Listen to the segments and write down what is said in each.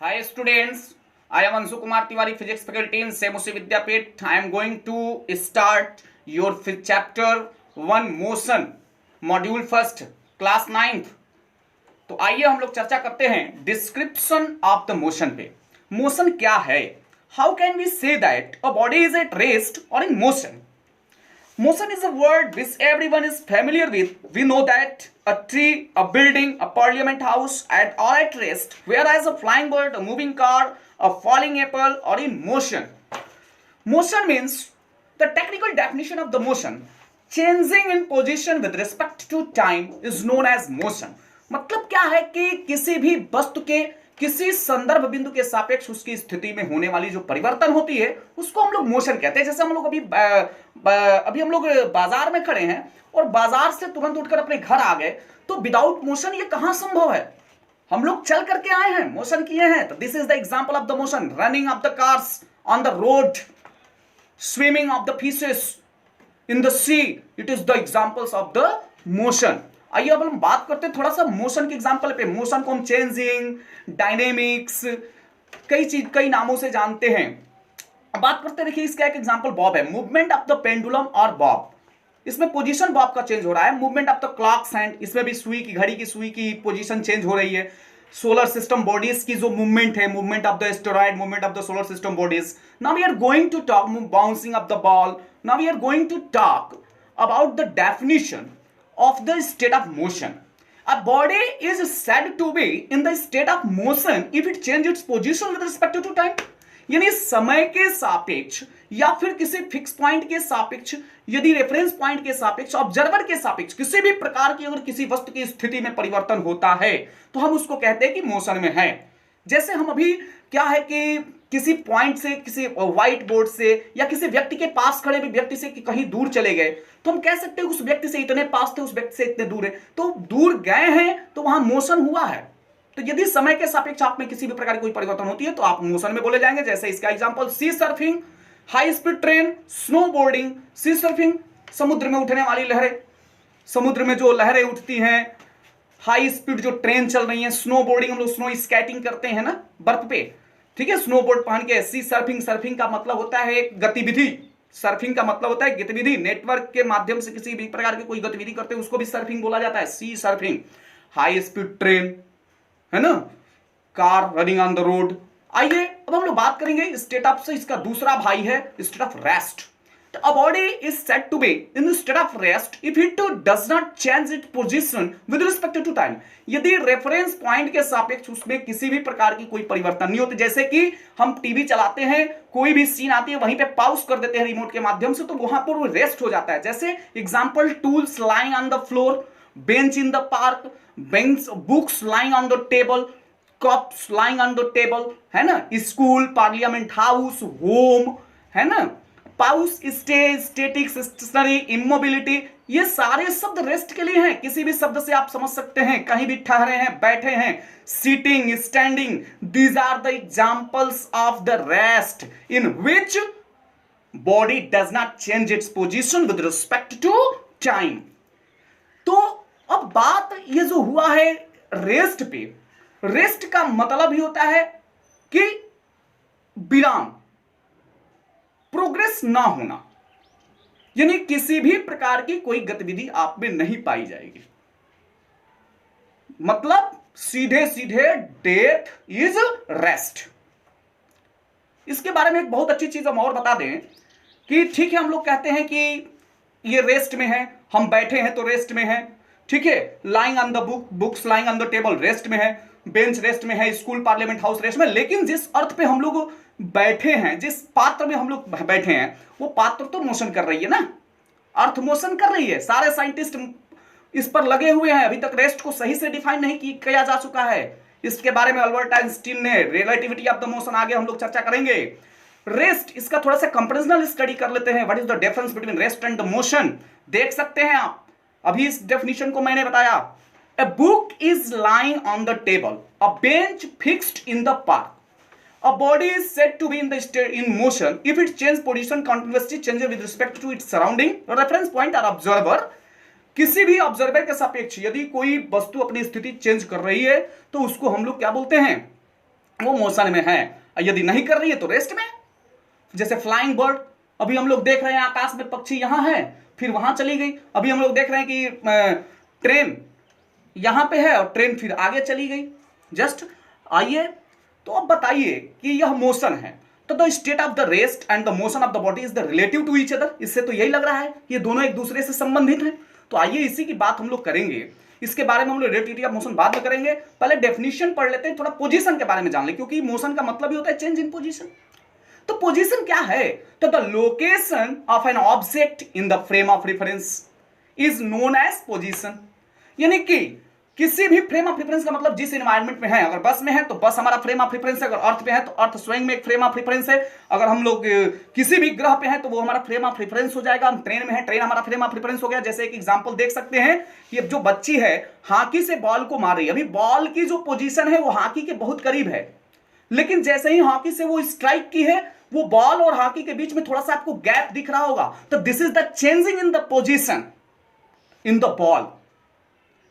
Hi students, I am Anshu Kumar Tiwari, Physics faculty in Semusi Vidyapeeth. I am going to start your chapter 1 motion, module first, class 9th. तो आइए हम लोग चर्चा करते हैं description of the motion पे। Motion क्या है? How can we say that a body is at rest और in motion? Motion is a word which everyone is familiar with. We know that a tree, a building, a parliament house are at rest, whereas a flying bird, a moving car, a falling apple are in motion. Motion means the technical definition of the motion. Changing in position with respect to time is known as motion. मतलब क्या है कि किसी भी वस्तु के किसी संदर्भ बिंदु के सापेक्ष उसकी स्थिति में होने वाली जो परिवर्तन होती है उसको हम लोग मोशन कहते हैं। जैसे हम लोग अभी हम लोग बाजार में खड़े हैं और बाजार से तुरंत उठकर अपने घर आ गए, तो विदाउट मोशन ये कहां संभव है? हम लोग चल करके आए हैं, मोशन किए हैं। तो this is the example of the motion. Running of the cars on the road, swimming of the fishes in the sea, it is the examples of the motion. आइए अब हम बात करते हैं थोड़ा सा मोशन के एग्जांपल पे। मोशन को हम चेंजिंग, डायनेमिक्स, कई नामों से जानते हैं। अब बात करते हैं, देखिए इसका एक एग्जांपल बॉब है। मूवमेंट ऑफ द पेंडुलम और बॉब, इसमें पोजीशन बॉब का चेंज हो रहा है। Movement of the clocks hand, इसमें भी सुई की, घड़ी की सुई की पोजीशन चेंज हो रही है। सोलर सिस्टम बॉडीज की जो मूवमेंट है, movement of the asteroid, movement of the solar system bodies. Now we are going to talk bouncing of the ball. Now we are going to talk about the definition of the state of motion. A body is said to be in the state of motion if it changes its position with respect to time. यानी समय के सापेक्ष या फिर किसी fix point के सापेक्ष, यदि रेफरेंस पॉइंट के सापेक्ष, ऑब्जर्वर के सापेक्ष किसी भी प्रकार की अगर किसी वस्तु की स्थिति में परिवर्तन होता है तो हम उसको कहते हैं कि मोशन में है। जैसे हम अभी क्या है कि किसी पॉइंट से, किसी व्हाइट बोर्ड से या किसी व्यक्ति के पास खड़े हुए व्यक्ति से कि कहीं दूर चले गए, तो हम कह सकते हैं उस व्यक्ति से इतने पास थे, उस व्यक्ति से इतने दूर है, तो दूर गए हैं तो वहां मोशन हुआ है। तो यदि समय के सापेक्ष आप में किसी भी प्रकार की कोई परिवर्तन होती है तो आप मोशन में बोले जाएंगे। जैसे इसका example sea surfing, high speed train, snowboarding. Sea surfing, समुद्र में उठने वाली लहरें, समुद्र में जो लहरें उठती हैं, हाई स्पीड जो ट्रेन चल रही है। स्नो बोर्डिंग, हम लोग स्नो स्केटिंग करते हैं ना बर्फ पे, ठीक है, स्नो बोर्ड पहन के। सी सर्फिंग, सर्फिंग का मतलब होता है एक गतिविधि। सर्फिंग का मतलब होता है गतिविधि, नेटवर्क के माध्यम से किसी भी प्रकार की कोई गतिविधि करते हैं उसको भी सर्फिंग बोला जाता है, सी सर्फिंग। हाई स्पीड ट्रेन है ना, car running on the road. आइए अब हम लोग बात करेंगे स्टेट ऑफ से। इसका दूसरा भाई है state of rest. A body is said to be in the state of rest if it does not change its position with respect to time. यदि रेफरेंस पॉइंट के सापेक्ष उसमें किसी भी प्रकार की कोई परिवर्तन नहीं होती। जैसे कि हम टीवी चलाते हैं, कोई भी सीन आती है वहीं पे पॉज कर देते हैं रिमोट के माध्यम से, तो वहां पर वो रेस्ट हो जाता है। जैसे example, tools lying on the floor, bench in the park, bench, books lying on the table, cups lying on the table, है ना, स्कूल, पार्लियामेंट हाउस, होम, है ना, पाउस, स्टे, स्टेटिक, स्टेशनरी, इमोबिलिटी, ये सारे शब्द रेस्ट के लिए हैं। किसी भी शब्द से आप समझ सकते हैं, कहीं भी ठहरे हैं, बैठे हैं, sitting, standing, these are the examples of the rest in which body does not change its position with respect to time. तो अब बात ये जो हुआ है रेस्ट पे, रेस्ट का मतलब ही होता है कि विराम, प्रोग्रेस ना होना, यानी किसी भी प्रकार की कोई गतिविधि आप में नहीं पाई जाएगी। मतलब सीधे सीधे डेथ इज रेस्ट। इसके बारे में एक बहुत अच्छी चीज हम और बता दें कि ठीक है, हम लोग कहते हैं कि ये रेस्ट में है, हम बैठे हैं तो रेस्ट में है, ठीक है, lying on the books lying on the table rest में है, बेंच रेस्ट में है, स्कूल, पार्लियामेंट हाउस रेस्ट में। लेकिन जिस अर्थ पे हम लोग बैठे हैं, जिस पात्र में हम लोग बैठे हैं, वो पात्र तो मोशन कर रही है ना, अर्थ मोशन कर रही है। सारे साइंटिस्ट इस पर लगे हुए हैं। अभी तक रेस्ट को सही से डिफाइन नहीं किया जा चुका है। इसके बारे में अल्बर्ट आइंस्टीन ने रिलेटिविटी ऑफ द मोशन, आगे हम लोग चर्चा करेंगे। रेस्ट, इसका थोड़ा सा कंपैरिजनल स्टडी कर लेते हैं। What is the difference between rest and the motion? देख सकते हैं आप, अभी इस डेफिनेशन को मैंने बताया। A book is lying on the table, a bench fixed in the park. A body is said to be in motion if it changes position continuously, changes with respect to its surrounding, reference point or observer. किसी भी observer के सापेक्ष यदि कोई वस्तु अपनी स्थिति change कर रही है तो उसको हम लोग क्या बोलते हैं? वो मोशन में है, यदि नहीं कर रही है तो रेस्ट में। जैसे फ्लाइंग बर्ड, अभी हम लोग देख रहे हैं आकाश में पक्षी यहां है, फिर वहां चली गई। अभी हम लोग देख रहे हैं कि ट्रेन यहां पे है और ट्रेन फिर आगे चली गई। जस्ट आइए, तो अब बताइए कि यह मोशन है, तो the state of the rest and the motion of the body is the relative to each other. इससे तो यही लग रहा है ये दोनों एक दूसरे से संबंधित हैं। तो आइए इसी की बात हम लोग करेंगे। इसके बारे में हम लोग रिलेटिविटी ऑफ मोशन बाद में करेंगे, पहले डेफिनेशन पढ़ लेते हैं, थोड़ा पोजीशन के बारे में जान ले, क्योंकि मोशन का मतलब ही होता है चेंज इन पोजीशन। तो पोजीशन क्या है? तो the location of an object in the frame of reference is known as position. यानी कि किसी भी फ्रेम ऑफ रेफरेंस का मतलब जिस एनवायरनमेंट में है, अगर बस में है तो बस हमारा फ्रेम ऑफ रेफरेंस है, अगर अर्थ पे है तो अर्थ स्वयं में एक फ्रेम ऑफ रेफरेंस है, अगर हम लोग किसी भी ग्रह पे हैं तो वो हमारा फ्रेम ऑफ रेफरेंस हो जाएगा। हम ट्रेन में है, ट्रेन हमारा फ्रेम ऑफ रेफरेंस हो गया। जैसे एक एग्जांपल देख सकते हैं कि अब जो बच्ची है हॉकी से बॉल को मार रही है, अभी बॉल की जो पोजीशन है वो हॉकी के बहुत करीब है, लेकिन जैसे ही हॉकी से वो स्ट्राइक की है, वो बॉल और हॉकी के बीच में थोड़ा सा आपको गैप दिख रहा होगा, तो this is the changing in the position in the ball.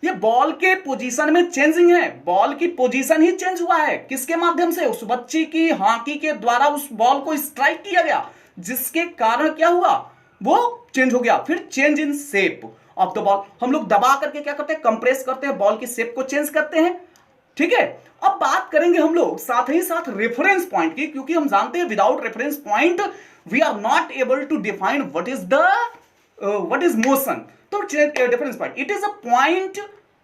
ये बॉल के पोजीशन में चेंजिंग है, बॉल की पोजीशन ही चेंज हुआ है। किसके माध्यम से? उस बच्ची की हॉकी के द्वारा उस बॉल को स्ट्राइक किया गया, जिसके कारण क्या हुआ? वो चेंज हो गया। फिर change in shape of the ball, हम लोग दबा करके क्या करते हैं? कंप्रेस करते हैं, बॉल की शेप को चेंज करते हैं। ठीक है, अब बात करेंगे हम लोग साथ ही साथ रेफरेंस पॉइंट की, क्योंकि हम जानते हैं without reference point we are not able to define what is motion. तो reference point, it is a point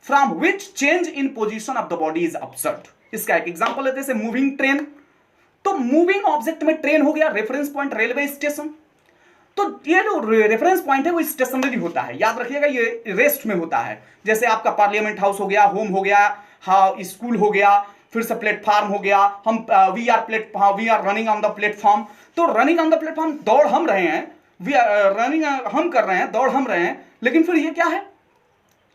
from which change in position of the body is observed. इसका एक एग्जांपल लेते हैं, मूविंग ट्रेन। तो moving object में train हो गया, reference point railway station. तो ये जो रेफरेंस पॉइंट है वो स्टेशनरी होता है, याद रखिएगा, ये रेस्ट में होता है। जैसे आपका पार्लियामेंट हाउस हो गया, होम हो गया, हाँ स्कूल हो गया, फिर से प्लेटफॉर्म हो गया। हम we are running on the platform. तो रनिंग ऑन द प्लेटफॉर्म, दौड़ हम रहे हैं, वी आर रनिंग हम कर रहे हैं, दौड़ हम रहे हैं, लेकिन फिर ये क्या है?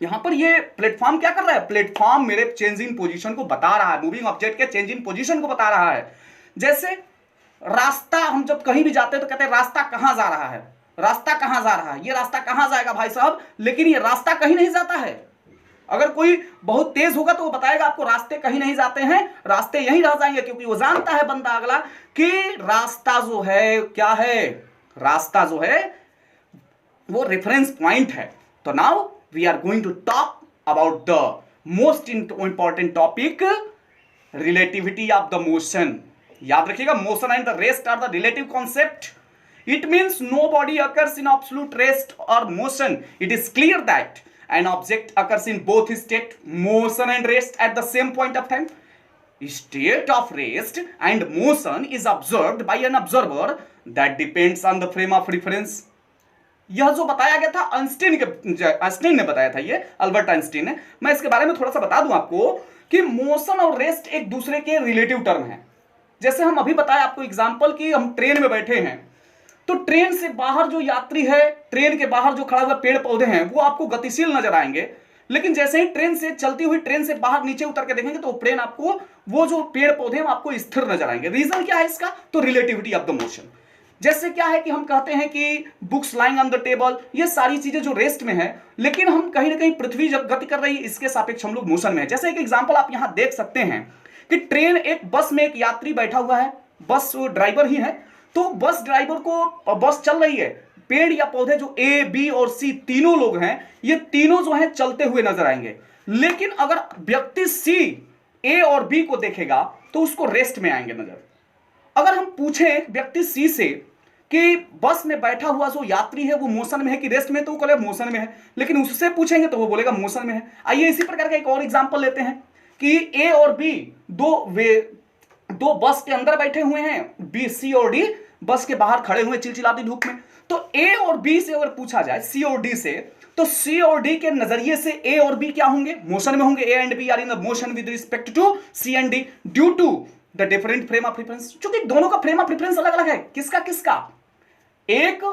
यहां पर ये प्लेटफॉर्म क्या कर रहा है? प्लेटफॉर्म मेरे चेंज इन पोजीशन को बता रहा है, मूविंग ऑब्जेक्ट के चेंज इन पोजीशन को बता रहा है। जैसे रास्ता, हम जब कहीं भी जाते हैं तो कहते हैं रास्ता कहां जा रहा है, रास्ता कहां जा रहा है, ये रास्ता कहां जाएगा भाई साहब, लेकिन ये रास्ता कहीं नहीं जाता है। अगर कोई बहुत तेज होगा तो वो बताएगा आपको रास्ते कहीं नहीं जाते हैं, रास्ते यहीं रह जाएंगे, क्योंकि वो जानता है बंदा अगला कि रास्ता जो है क्या है, रास्ता जो है वो रेफरेंस पॉइंट है। तो now we are going to talk about the most important topic, relativity of the motion. याद रखिएगा, motion and the rest are the relative concept. It means no body occurs in absolute rest or motion. It is clear that an object occurs in both state, motion and rest, at the same point of time. State of rest and motion is observed by an observer that depends on the frame of reference. यह जो बताया गया था Einstein ने बताया था, ये Albert Einstein ने। मैं इसके बारे में थोड़ा सा बता दूं आपको कि मोशन और रेस्ट एक दूसरे के रिलेटिव टर्म है। जैसे हम अभी बताया आपको एग्जांपल कि हम ट्रेन में बैठे हैं, तो ट्रेन से बाहर जो यात्री है, ट्रेन के बाहर जो खड़ा हुआ पेड़ पौधे हैं, वो आपको गतिशील नजर आएंगे, लेकिन जैसे ही ट्रेन से चलती हुई ट्रेन से बाहर नीचे उतर के देखेंगे तो ट्रेन आपको, वो जो पेड़ पौधे हैं आपको स्थिर नजर आएंगे। रीजन क्या है इसका? तो रिलेटिविटी ऑफ द मोशन। जैसे क्या है कि हम कहते हैं कि books lying on the table, ये सारी चीजें जो रेस्ट में है, लेकिन हम कहीं ना कहीं पृथ्वी जब गति कर रही है इसके सापेक्ष हम लोग मोशन में है। जैसे एक एग्जाम्पल आप यहां देख सकते हैं कि ट्रेन, एक बस में एक यात्री बैठा हुआ है, बस ड्राइवर ही है, तो बस ड्राइवर को, बस चल रही है, पेड़ या पौधे जो ए बी और सी तीनों लोग हैं, ये तीनों जो हैं चलते हुए नजर आएंगे। लेकिन अगर व्यक्ति सी ए और बी को देखेगा तो उसको रेस्ट में आएंगे नजर। अगर हम पूछें व्यक्ति सी से कि बस में बैठा हुआ जो यात्री है वो मोशन में है कि रेस्ट में, तो वो कहेगा मोशन में है, लेकिन उससे पूछेंगे तो वो बोलेगा मोशन में है। आइए इसी प्रकार का एक और एग्जांपल लेते हैं कि ए और बी दो बस के अंदर बैठे हुए हैं, बी सी और डी बस के बाहर खड़े हुए चिलचिलाती धूप में। तो ए और बी से अगर पूछा जाए, सी और डी से, तो सी और डी के नजरिए से ए और बी क्या होंगे? मोशन में होंगे। A and B are in the motion with respect to C and D due to the different frame of reference. क्योंकि दोनों का फ्रेम ऑफ रेफरेंस अलग अलग है। किसका किसका? एक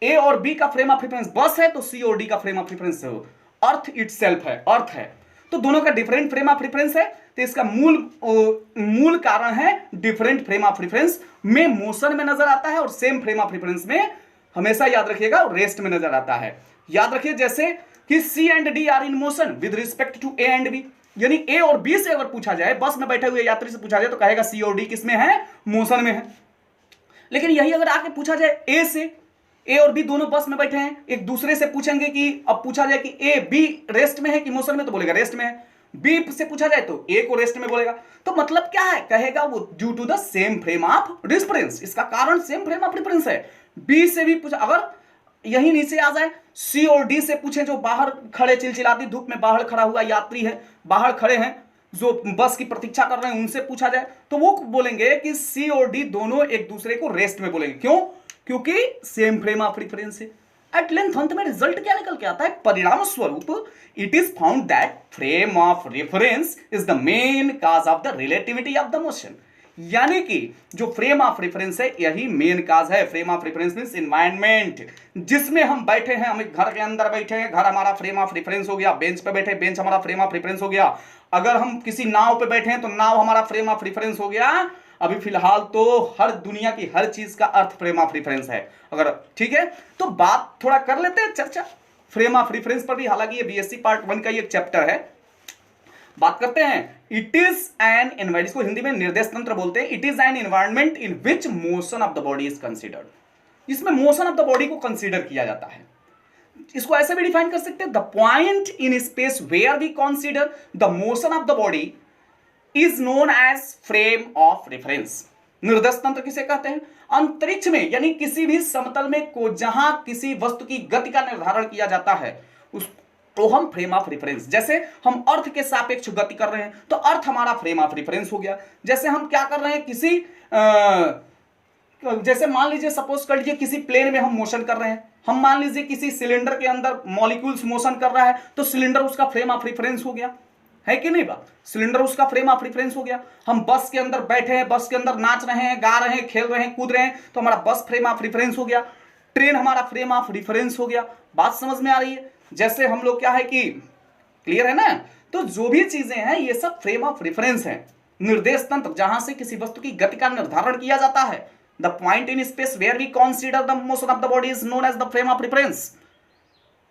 ए और बी का फ्रेम ऑफ रेफरेंस बस है, तो सी और डी का frame of reference earth itself है, अर्थ है। तो दोनों का डिफरेंट फ्रेम ऑफ रेफरेंस है, तो इसका मूल कारण है डिफरेंट फ्रेम ऑफ रेफरेंस में मोशन में नजर आता है, और सेम फ्रेम ऑफ रेफरेंस में हमेशा याद रखिएगा रेस्ट में नजर आता है। याद रखिए जैसे कि C and D are in motion with respect to A and B, यानी ए और बी से अगर पूछा जाए, बस में बैठे हुए यात्री से पूछा जाए तो कहेगा सी और डी किसमें है, मोशन में है। लेकिन यही अगर आके पूछा जाए ए से, ए और बी दोनों बस में बैठे हैं, एक दूसरे से पूछेंगे कि अब पूछा जाए कि ए बी रेस्ट में है कि मोशन में, तो बोलेगा रेस्ट में है। बी से पूछा जाए तो ए को रेस्ट में बोलेगा। तो मतलब क्या है, कहेगा वो due to the same frame of reference, इसका कारण सेम फ्रेम ऑफ रेफरेंस है। बी से भी पूछा, अगर यही नीचे आ जाए सी और डी से पूछे, जो बाहर खड़े चिलचिलाती धूप में बाहर खड़ा हुआ यात्री है, बाहर खड़े हैं जो बस की प्रतीक्षा कर रहे हैं, उनसे पूछा जाए तो वो बोलेंगे कि सी और डी दोनों एक दूसरे को रेस्ट में बोलेंगे। क्यों? क्योंकि सेम फ्रेम ऑफ रेफरेंस है। एट लेंथ अंत में रिजल्ट क्या निकल के आता है, परिणाम स्वरूप it is found that frame of reference is the main cause of the relativity of the motion. यानी कि जो फ्रेम ऑफ रेफरेंस है यही मेन काज है। Frame of reference means environment जिसमें हम बैठे हैं, हम एक घर के अंदर बैठे हैं, घर हमारा फ्रेम ऑफ रेफरेंस हो गया, बेंच पे बैठे, बेंच हमारा फ्रेम ऑफ रेफरेंस हो गया। अगर हम किसी नाव पे बैठे हैं तो नाव हमारा फ्रेम ऑफ रेफरेंस हो गया। अभी फिलहाल तो हर दुनिया की हर चीज का अर्थ फ्रेम ऑफ रेफरेंस है। अगर ठीक है तो बात थोड़ा कर लेते हैं चर्चा फ्रेम ऑफ रेफरेंस पर भी, हालांकि ये बीएससी पार्ट 1 का ही एक चैप्टर है। बात करते हैं, इट इज एन एनवायरमेंट, इसको हिंदी में निर्देश तंत्र बोलते हैं। It is an environment in which motion of the body is considered. इसमें मोशन ऑफ द बॉडी को कंसीडर किया जाता है। इसको ऐसे भी डिफाइन कर सकते हैं, the point in space where we consider the motion of the body is known as frame of reference. निर्देश तंत्र किसे कहते हैं? अंतरिक्ष में यानी किसी भी समतल में को जहां किसी वस्तु की गति का निर्धारण किया जाता है उस तो हम फ्रेम ऑफ रेफरेंस, जैसे हम अर्थ के सापेक्ष गति कर रहे हैं तो अर्थ हमारा फ्रेम ऑफ रेफरेंस हो गया। जैसे हम क्या कर रहे हैं, किसी जैसे मान लीजिए सपोज कर लीजिए किसी प्लेन में हम मोशन कर रहे हैं, हम मान लीजिए किसी सिलेंडर के अंदर मॉलिक्यूल्स मोशन कर रहा है तो सिलेंडर उसका फ्रेम ऑफ रेफरेंस हो गया, है कि नहीं बात? सिलेंडर उसका फ्रेम ऑफ रेफरेंस हो गया। हम बस के अंदर बैठे हैं, बस के अंदर नाच रहे हैं, गा रहे हैं, खेल रहे हैं, कूद रहे हैं तो हमारा बस फ्रेम ऑफ रेफरेंस हो गया। ट्रेन हमारा फ्रेम ऑफ रेफरेंस हो गया। बात समझ में आ रही है? जैसे हम लोग क्या है कि क्लियर है ना? तो जो भी चीजें हैं ये सब फ्रेम ऑफ रेफरेंस हैं। निर्देश तंत्र जहां से किसी वस्तु की गति का निर्धारण किया जाता है, the point in space where we consider the motion of the body is known as the frame of reference.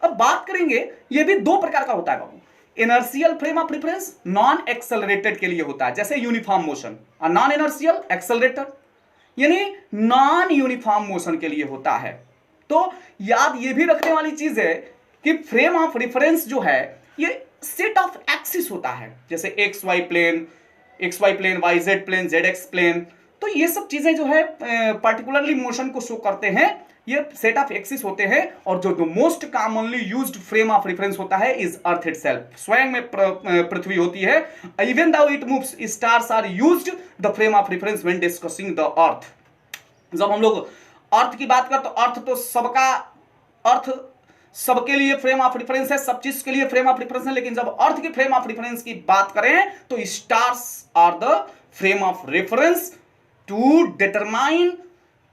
अब बात करेंगे, ये भी दो प्रकार का होता है बाबू। Inertial frame of reference non accelerated के लिए होता है, जैसे यूनिफॉर्म मोशन, और नॉन इनर्शियल एक्सेलरेटर यानी नॉन यूनिफॉर्म मोशन के लिए होता है। तो याद ये भी रखने वाली चीज है कि फ्रेम ऑफ रेफरेंस जो है ये सेट ऑफ एक्सिस होता है, जैसे X Y plane, Y Z plane, Z X plane. तो ये सब चीजें जो है पर्टिकुलरली मोशन को शो करते हैं, ये सेट ऑफ एक्सिस होते हैं। और जो most commonly used frame of reference होता है इज अर्थ इटसेल्फ, स्वयं में पृथ्वी होती है। Even though it moves stars are used the frame of reference when discussing the earth. जब हम लोग अर्थ की बात करते तो अर्थ तो सबका, अर्थ सबके लिए फ्रेम ऑफ रेफरेंस है, सब चीज के लिए फ्रेम ऑफ रेफरेंस है। लेकिन जब अर्थ के फ्रेम ऑफ रेफरेंस की बात करें तो stars are the frame of reference to determine,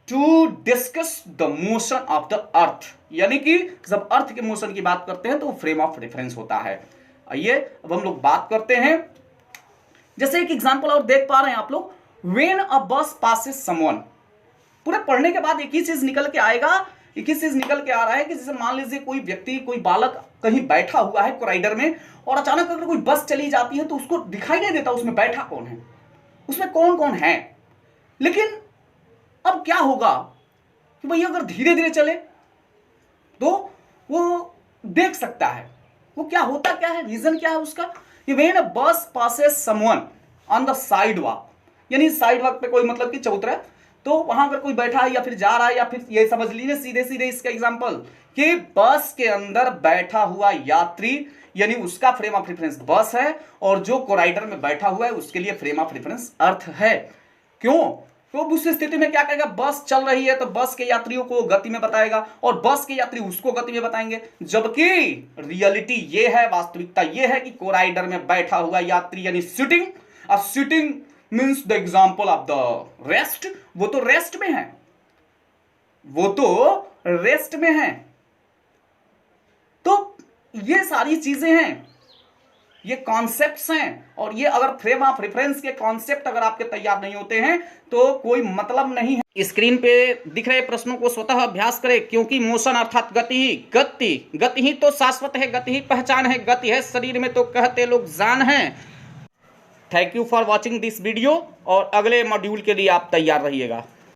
to discuss the motion of the earth. यानी कि जब अर्थ के मोशन की बात करते हैं तो फ्रेम ऑफ रेफरेंस होता है। आइए अब हम लोग बात करते हैं, जैसे एक एग्जांपल और देख पा रहे हैं आप लोग, व्हेन अ बस पासेस समवन। पूरे पढ़ने के बाद एक ही चीज निकल के आएगा, एक ही चीज निकल के आ रहा है कि जैसे मान लीजिए कोई व्यक्ति, कोई बालक कहीं बैठा हुआ है कोराइडर में, और अचानक अगर कोई बस चली जाती है तो उसको दिखाई नहीं देता उसमें बैठा कौन है, उसमें कौन कौन है। लेकिन अब क्या होगा कि भाई अगर धीरे धीरे चले तो वो देख सकता है। वो क्या होता क्या है, रीजन क्या है उसका, व्हेन अ बस passes someone on the side walk, यानी साइड वॉक पे कोई मतलब कि चबूतरा, तो वहां अगर कोई बैठा है या फिर जा रहा है, या फिर ये समझ लीजिए सीधे सीधे इसका एग्जांपल कि बस के अंदर बैठा हुआ यात्री, यानी उसका फ्रेम ऑफ रेफरेंस बस है, और जो कोराइडर में बैठा हुआ है उसके लिए फ्रेम ऑफ रेफरेंस अर्थ है। क्यों? तो उस स्थिति में क्या कहेगा, बस चल रही है तो बस के यात्रियों को गति में बताएगा और बस के यात्री उसको गति में बताएंगे। जबकि रियलिटी ये है, वास्तविकता ये है कि कोराइडर में बैठा हुआ यात्री यानी सिटिंग, अब sitting means the example of the rest, वो तो रेस्ट में है, वो तो रेस्ट में है। तो ये सारी चीजें हैं। ये कॉन्सेप्ट्स हैं, और ये अगर फ्रेम ऑफ रेफरेंस के कॉन्सेप्ट अगर आपके तैयार नहीं होते हैं तो कोई मतलब नहीं है। स्क्रीन पे दिख रहे प्रश्नों को स्वतः अभ्यास करें, क्योंकि मोशन अर्थात गति ही तो शाश्वत है, गति ही पहचान है, गति है शरीर में तो कहते लोग जान है। Thank you for watching this video, और अगले मॉड्यूल के लिए आप तैयार रहिएगा।